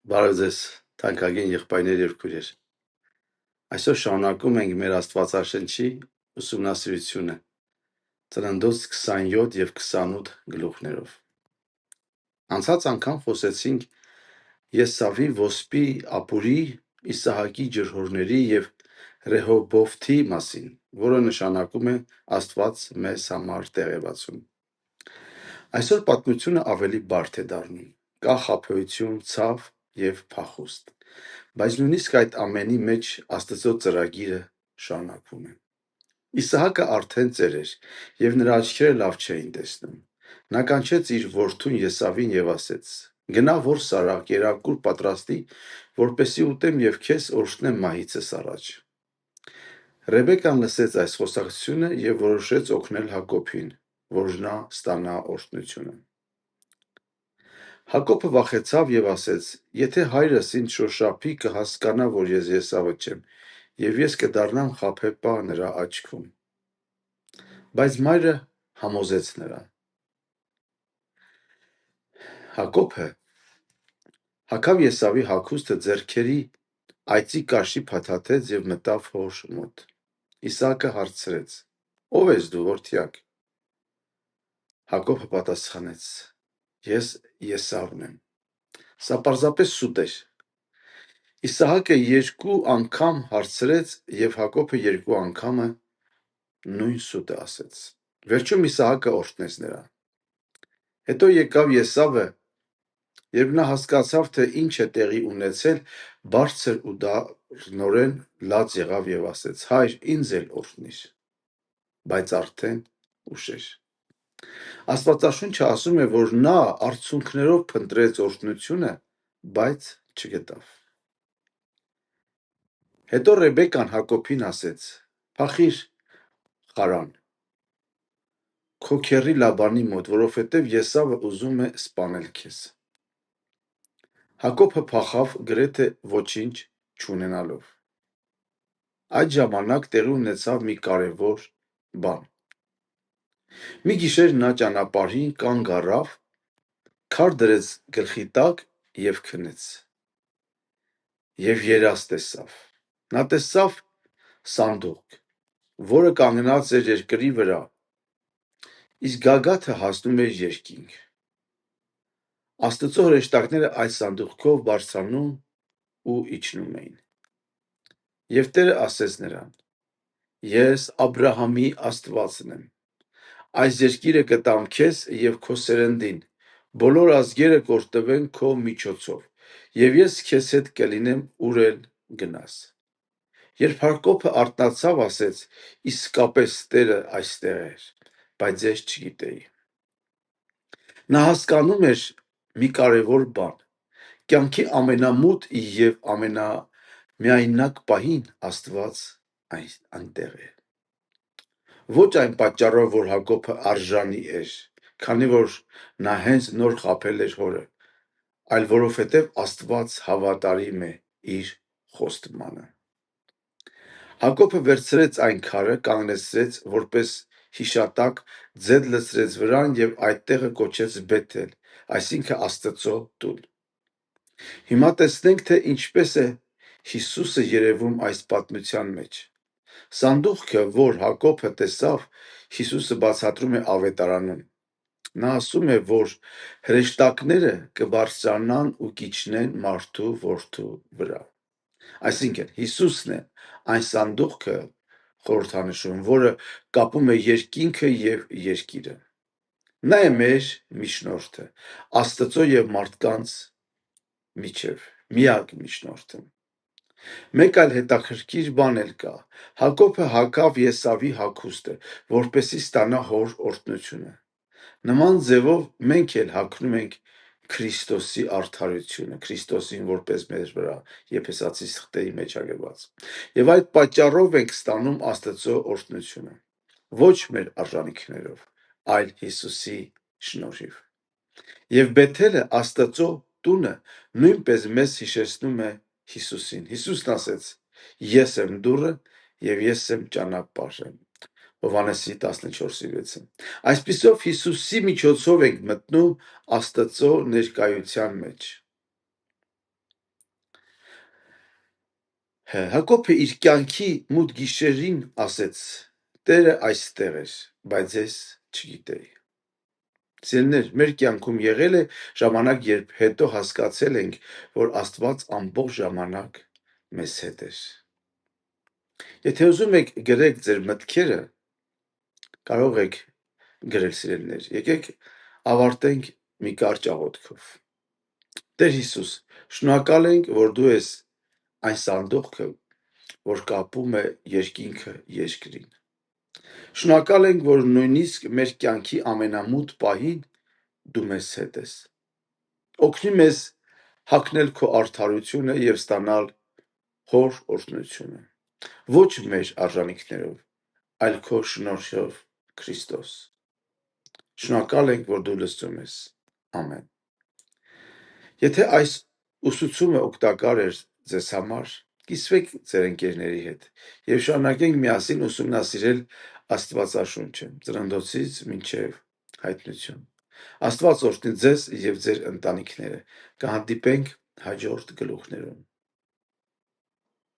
Բարև ձեզ, թանկագին եղբայրներ եւ քույրեր։ Այսօր շարունակում ենք մեր Աստվածաշնչի ուսումնասիրությունը Ծննդոց 27 եւ 28 գլուխներով։ Անցած անգամ խոսեցինք Եսավի ոսպի ապուրի, Իսահակի ջրհորների եւ Ռեհոբովթի մասին, որը նշանակում է Աստված մեզ համար տեղեվածում։ Այսօր պատմությունը ավելի բարդ է դառնում։ Կա խաբեություն, ցավ եւ փախուստ։ Բայց նույնիսկ այդ ամենի մեջ Աստծո ծրագիրը շարունակվում է։ Իսահակը արդեն ծեր էր, եւ նրա աչքերը լավ չէին տեսնում։ Նա կանչեց իր որդուն Եսավին եւ ասեց. «Գնա որ Սարա կերակուր պատրաստի, որպեսի ուտեմ եւ քեզ օրհնեմ մահիցս առաջ»։ Ռեբեկան լսեց այս խոսակցությունը եւ որոշեց օգնել Հակոբին, որ նա ստանա օրհնությունը։ Հակոբը վախեցավ եւ ասեց. «Եթե հայրս ինձ շոշափի, կհասկանա, որ ես Եսավը չեմ, եւ ես կդառնամ խաբեբա նրա աչքում»։ Բայց մայրը համոզեց նրան։ Հակոբը հագավ Եսավի հագուստը, ձեռքերի այծի կաշի փաթաթեց եւ մտավ հոր մոտ։ Իսահակը հարցրեց. «Ո՞վ ես դու, որդյակ»։ Հակոբը պատասխանեց. «Ես Եսավն եմ»։ Սա պարզապես սուտ էր։ Իսահակը երկու անգամ հարցրեց եւ Հակոբը երկու անգամը նույն սուտը ասեց։ Վերջում Իսահակը օրհնեց նրան։ Հետո եկավ Եսավը, երբ նա հասկացավ, թե ինչ է տեղի ունեցել, բարձր ու դառնորեն լաց եղավ եւ ասեց. «Հայր, ինձ էլ օրհնիր»։ Բայց արդեն ուշ էր։ Աստվածաշունչը ասում է, որ նա արցունքներով փնտրեց օրհնությունը, բայց չգտավ։ Հետո Ռեբեկան Հակոբին ասեց. «Փախիր Խարան, քո քեռի Լաբանի մոտ, որովհետև Եսավը ուզում է սպանել քեզ»։ Հակոբը փախավ գրեթե ոչինչ չունենալով։ Այդ ժամանակ տեղի ունեցավ մի կարևոր բան։ Մի գիշեր նա ճանապարհին կանգ առավ, քար դրեց գլխի տակ եւ քնեց։ Եվ երազ տեսավ։ Նա տեսավ սանդուղք, որը կանգնած էր երկրի վրա, իսկ գագաթը հասնում էր երկինք։ Աստծո հրեշտակները այս սանդուղքով բարձրանում ու իջնում էին։ Եվ Տերը ասեց նրան. «Ես Աբրահամի Աստվածն եմ։ Այս երկիրը կտամ քեզ եւ քո սերնդին, բոլոր ազգերը կօրհնվեն քո միջոցով, եւ ես քեզ հետ կլինեմ ուր էլ գնաս»։ Երբ Հակոբը արթնացավ, ասեց. «Իսկապես Տերը այստեղ էր, բայց ես չգիտեի»։ Նա հասկանում էր մի կարևոր բան. կյանքի ամենամութ եւ ամենամիայնակ պահին Աստված այնտեղ է։ Ոչ այն պատճառով, որ Հակոբը արժանի էր, քանի որ նա հենց նոր խաբել էր հորը, այլ որովհետև Աստված հավատարիմ է իր խոստմանը։ Հակոբը վերցրեց այն քարը, կանգնեցրեց որպես հիշատակ, ձետ լցրեց վրան եւ այդ տեղը կոչեց Բեթել, այսինքն Աստծո տուն։ Հիմա տեսնենք, թե ինչպես է Հիսուսը երևում այս պատմության մեջ։ Սանդուղքը, որ Հակոբը տեսավ, Հիսուսը բացատրում է ավետարանում։ Նա ասում է, որ հրեշտակները կբարձրանան ու կիջնեն մարդու որդու վրա։ Այսինքն Հիսուսն է այն սանդուղքը խորհրդանշում, որը կապում է երկինքը եւ երկիրը։ Նա է մեր միջնորդը, Աստծո եւ մարդկանց միջև միակ միջնորդը։ Մեկ այլ հետաքրքիր բան էլ կա։ Հակոբը հագավ Եսավի հագուստը, որպեսզի ստանա հոր օրհնությունը։ Նման ձևով մենք էլ հագնում ենք Քրիստոսի արդարությունը, Քրիստոսին որպես մեր վրա, Եփեսացիս թղթերի մեջ գրված։ Եվ այդ պատճառով ենք ստանում Աստծո օրհնությունը։ Ոչ մեր արժանիքներով, այլ Հիսուսի շնորհիվ։ Եվ Բեթելը Աստծո տունը նույնպես մեզ հիշեցնում է Հիսուսին։ Հիսուսն ասեց. «Ես եմ դուռը եւ ես եմ ճանապարհը»։ Հովհաննեսի 14:6։ Այսպիսով Հիսուսի միջոցով ենք մտնում Աստծո ներկայության մեջ։ Հակոբը իր կյանքի մութ գիշերին ասեց. Տերը այստեղ էր, բայց ես չգիտեի։ Սիրելիներ, մեր կյանքում եղել է ժամանակ, երբ հետո հասկացել ենք, որ Աստված ամբողջ ժամանակ մեզ հետ էր։ Եթե ուզում եք գրեք ձեր մտքերը, կարող եք գրել, սիրելիներ։ Եկեք ավարտենք մի կարճ աղոթքով։ Տեր Հիսուս, շնորհակալ ենք, որ դու ես այն սանդուղքը, որ կապում է երկինքը երկրին։ Շնորհակալ ենք, որ նույնիսկ մեր կյանքի ամենամութ պահին դու մեզ հետ ես։ Օգնի մեզ հագնել քո արդարությունը եւ ստանալ հոր օրհնությունը։ Ոչ մեր արժանինքներով, այլ քո շնորհով, Քրիստոս։ Շնորհակալ ենք, որ դու լսում ես։ Ամեն։ Եթե այս ուսուցումը օգտակար էր ձեզ համար, կիսվեք ձեր ընկերների հետ եւ շարունակենք միասին ուսումնասիրել Աստվածաշունչը, ծննդոցից մինչև հայտնություն։ Աստված օրհնի ձեզ եւ ձեր ընտանիքները։ Կհանդիպենք հաջորդ գլուխներում։